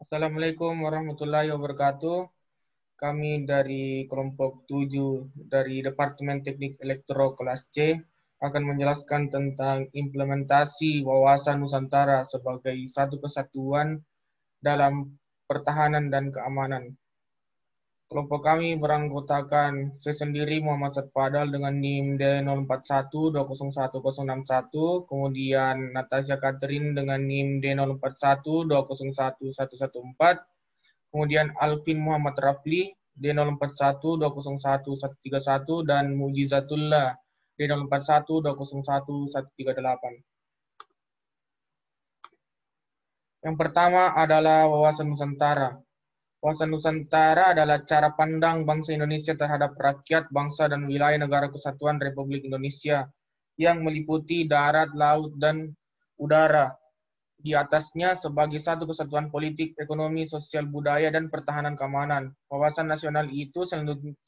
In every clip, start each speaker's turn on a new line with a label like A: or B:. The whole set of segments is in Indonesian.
A: Assalamualaikum warahmatullahi wabarakatuh. Kami dari kelompok 7 dari Departemen Teknik Elektro kelas C akan menjelaskan tentang implementasi wawasan Nusantara sebagai satu kesatuan dalam pertahanan dan keamanan. Kelompok kami beranggotakan saya sendiri Muhammad Sadpadal dengan NIM D04120161, kemudian Natasha Catherine dengan NIM D0412011114, kemudian Alvin Muhammad Rafli D0412011131 dan Mujizatullah D0412011138. Yang pertama adalah wawasan Nusantara. Wawasan Nusantara adalah cara pandang bangsa Indonesia terhadap rakyat, bangsa, dan wilayah negara kesatuan Republik Indonesia yang meliputi darat, laut, dan udara di atasnya sebagai satu kesatuan politik, ekonomi, sosial, budaya, dan pertahanan keamanan. Wawasan nasional itu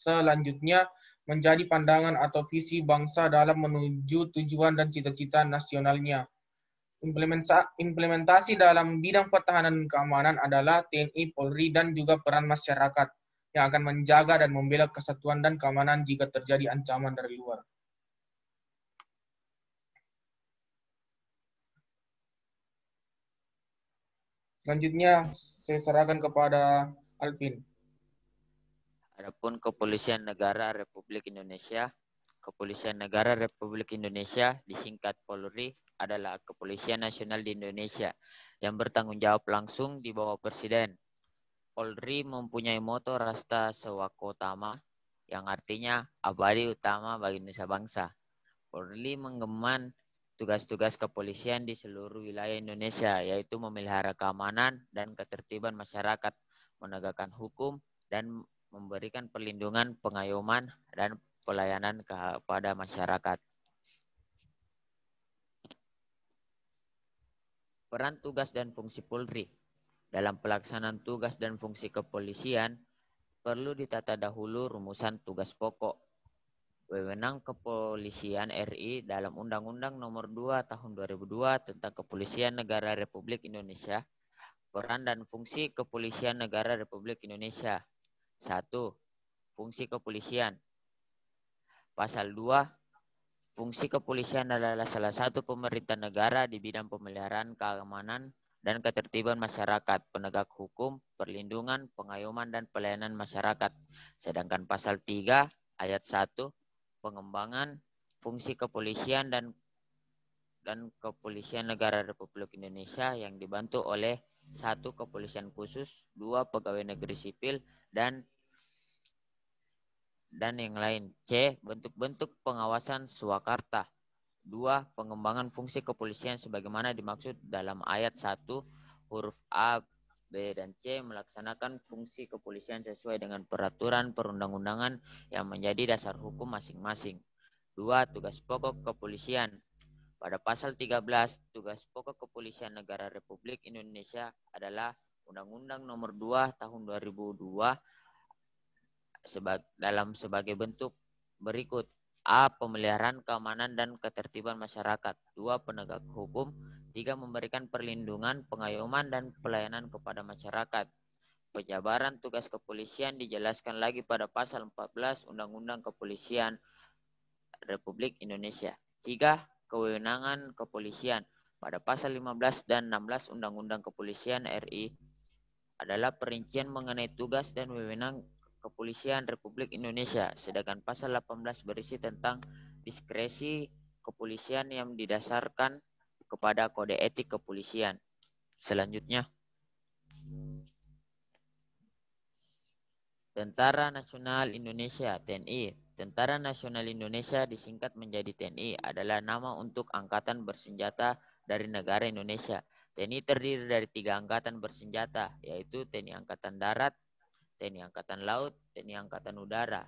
A: selanjutnya menjadi pandangan atau visi bangsa dalam menuju tujuan dan cita-cita nasionalnya. Implementasi dalam bidang pertahanan dan keamanan adalah TNI, Polri, dan juga peran masyarakat yang akan menjaga dan membela kesatuan dan keamanan jika terjadi ancaman dari luar. Selanjutnya, saya serahkan kepada Alvin.
B: Adapun Kepolisian Negara Republik Indonesia, Kepolisian Negara Republik Indonesia disingkat Polri adalah Kepolisian Nasional di Indonesia yang bertanggung jawab langsung di bawah Presiden. Polri mempunyai moto Rasta Sewakotama yang artinya abadi utama bagi nusa bangsa. Polri menggemban tugas-tugas kepolisian di seluruh wilayah Indonesia, yaitu memelihara keamanan dan ketertiban masyarakat, menegakkan hukum, dan memberikan perlindungan, pengayoman, dan pelayanan kepada masyarakat. Peran tugas dan fungsi Polri dalam pelaksanaan tugas dan fungsi kepolisian perlu ditata dahulu rumusan tugas pokok. Wewenang Kepolisian RI dalam Undang-Undang Nomor 2 Tahun 2002 tentang Kepolisian Negara Republik Indonesia. Peran dan fungsi Kepolisian Negara Republik Indonesia. 1. Fungsi kepolisian. Pasal 2. Fungsi kepolisian adalah salah satu pemerintah negara di bidang pemeliharaan keamanan dan ketertiban masyarakat, penegak hukum, perlindungan, pengayoman, dan pelayanan masyarakat. Sedangkan pasal 3 ayat 1 pengembangan fungsi kepolisian dan Kepolisian Negara Republik Indonesia yang dibantu oleh 1. Kepolisian khusus, 2. Pegawai negeri sipil, dan yang lain. C. Bentuk-bentuk pengawasan swakarta. 2. Pengembangan fungsi kepolisian sebagaimana dimaksud dalam ayat 1 huruf A, B, dan C melaksanakan fungsi kepolisian sesuai dengan peraturan perundang-undangan yang menjadi dasar hukum masing-masing. 2. Tugas pokok kepolisian. Pada pasal 13, tugas pokok kepolisian negara Republik Indonesia adalah Undang-Undang Nomor 2 Tahun 2002 sebagai bentuk berikut. A. Pemeliharaan keamanan dan ketertiban masyarakat. 2. Penegak hukum. 3. Memberikan perlindungan, pengayoman, dan pelayanan kepada masyarakat. Penjabaran tugas kepolisian dijelaskan lagi pada pasal 14 Undang-Undang Kepolisian Republik Indonesia. 3. Kewenangan kepolisian. Pada pasal 15 dan 16 Undang-Undang Kepolisian RI adalah perincian mengenai tugas dan wewenang Kepolisian Republik Indonesia, sedangkan pasal 18 berisi tentang diskresi kepolisian yang didasarkan kepada kode etik kepolisian. Selanjutnya, Tentara Nasional Indonesia (TNI). Tentara Nasional Indonesia disingkat menjadi TNI adalah nama untuk angkatan bersenjata dari negara Indonesia. TNI terdiri dari 3 angkatan bersenjata, yaitu TNI Angkatan Darat, TNI Angkatan Laut, TNI Angkatan Udara.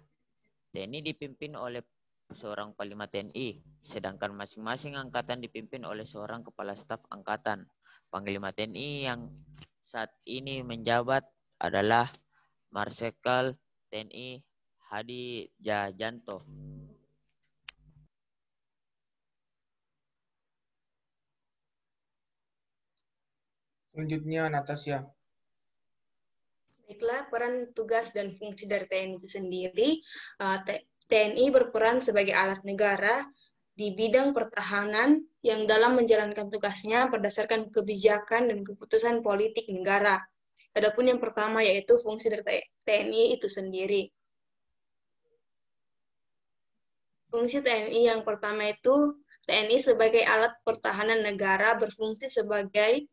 B: TNI dipimpin oleh seorang Panglima TNI, sedangkan masing-masing angkatan dipimpin oleh seorang Kepala Staf Angkatan. Panglima TNI yang saat ini menjabat adalah Marsikal TNI Hadi Djajanto.
A: Selanjutnya, Natasha.
C: peran, tugas, dan fungsi dari TNI itu sendiri, TNI berperan sebagai alat negara di bidang pertahanan yang dalam menjalankan tugasnya berdasarkan kebijakan dan keputusan politik negara. Adapun yang pertama yaitu fungsi dari TNI itu sendiri. Fungsi TNI yang pertama itu, TNI sebagai alat pertahanan negara berfungsi sebagai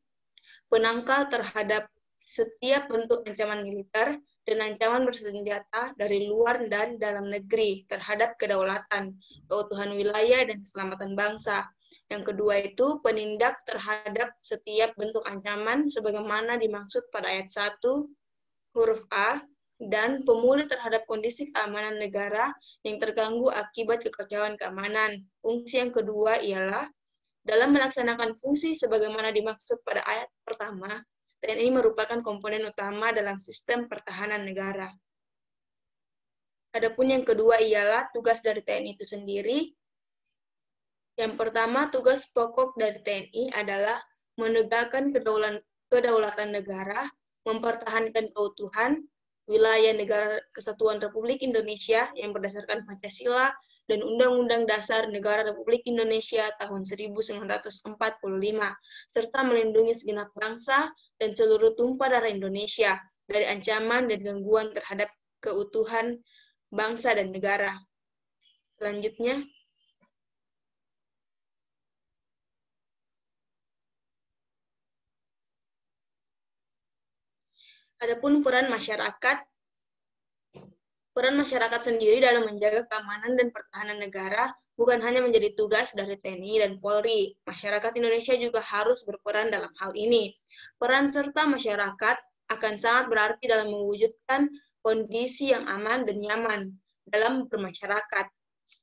C: penangkal terhadap setiap bentuk ancaman militer dan ancaman bersenjata dari luar dan dalam negeri terhadap kedaulatan, keutuhan wilayah, dan keselamatan bangsa. Yang kedua itu penindak terhadap setiap bentuk ancaman sebagaimana dimaksud pada ayat 1 huruf A, dan pemulih terhadap kondisi keamanan negara yang terganggu akibat kekacauan keamanan. Fungsi yang kedua ialah dalam melaksanakan fungsi sebagaimana dimaksud pada ayat pertama, TNI merupakan komponen utama dalam sistem pertahanan negara. Adapun yang kedua ialah tugas dari TNI itu sendiri. Yang pertama, tugas pokok dari TNI adalah menegakkan kedaulatan negara, mempertahankan keutuhan wilayah negara Kesatuan Republik Indonesia yang berdasarkan Pancasila dan Undang-Undang Dasar Negara Republik Indonesia tahun 1945, serta melindungi segenap bangsa dan seluruh tumpah darah Indonesia dari ancaman dan gangguan terhadap keutuhan bangsa dan negara. Selanjutnya, adapun peran masyarakat. Peran masyarakat sendiri dalam menjaga keamanan dan pertahanan negara bukan hanya menjadi tugas dari TNI dan Polri. Masyarakat Indonesia juga harus berperan dalam hal ini. Peran serta masyarakat akan sangat berarti dalam mewujudkan kondisi yang aman dan nyaman dalam bermasyarakat.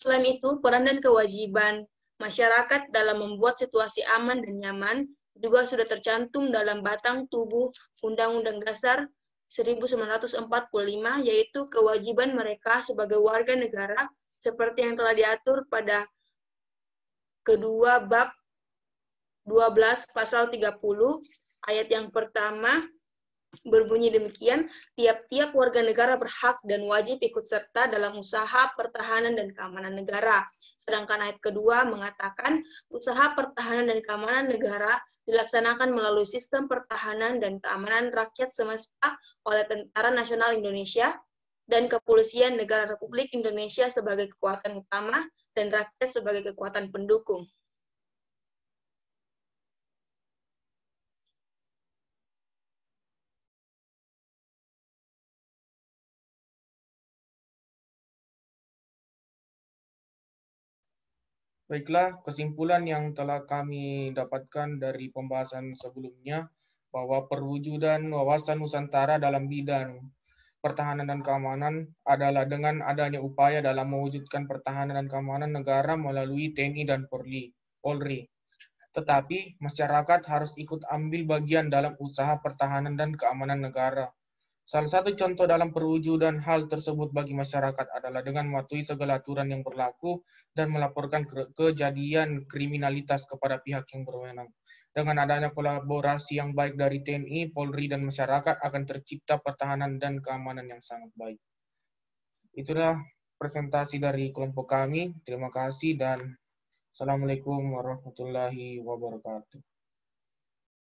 C: Selain itu, peran dan kewajiban masyarakat dalam membuat situasi aman dan nyaman juga sudah tercantum dalam batang tubuh Undang-Undang Dasar 1945, yaitu kewajiban mereka sebagai warga negara seperti yang telah diatur pada kedua bab 12 pasal 30 ayat yang pertama berbunyi demikian, tiap-tiap warga negara berhak dan wajib ikut serta dalam usaha pertahanan dan keamanan negara. Sedangkan ayat kedua mengatakan usaha pertahanan dan keamanan negara dilaksanakan melalui sistem pertahanan dan keamanan rakyat semesta oleh Tentara Nasional Indonesia dan Kepolisian Negara Republik Indonesia sebagai kekuatan utama dan rakyat sebagai kekuatan pendukung.
A: Baiklah, kesimpulan yang telah kami dapatkan dari pembahasan sebelumnya bahwa perwujudan wawasan Nusantara dalam bidang pertahanan dan keamanan adalah dengan adanya upaya dalam mewujudkan pertahanan dan keamanan negara melalui TNI dan Polri. Tetapi masyarakat harus ikut ambil bagian dalam usaha pertahanan dan keamanan negara. Salah satu contoh dalam perwujudan hal tersebut bagi masyarakat adalah dengan mematuhi segala aturan yang berlaku dan melaporkan kejadian kriminalitas kepada pihak yang berwenang. Dengan adanya kolaborasi yang baik dari TNI, Polri, dan masyarakat akan tercipta pertahanan dan keamanan yang sangat baik. Itulah presentasi dari kelompok kami. Terima kasih dan Assalamualaikum warahmatullahi wabarakatuh.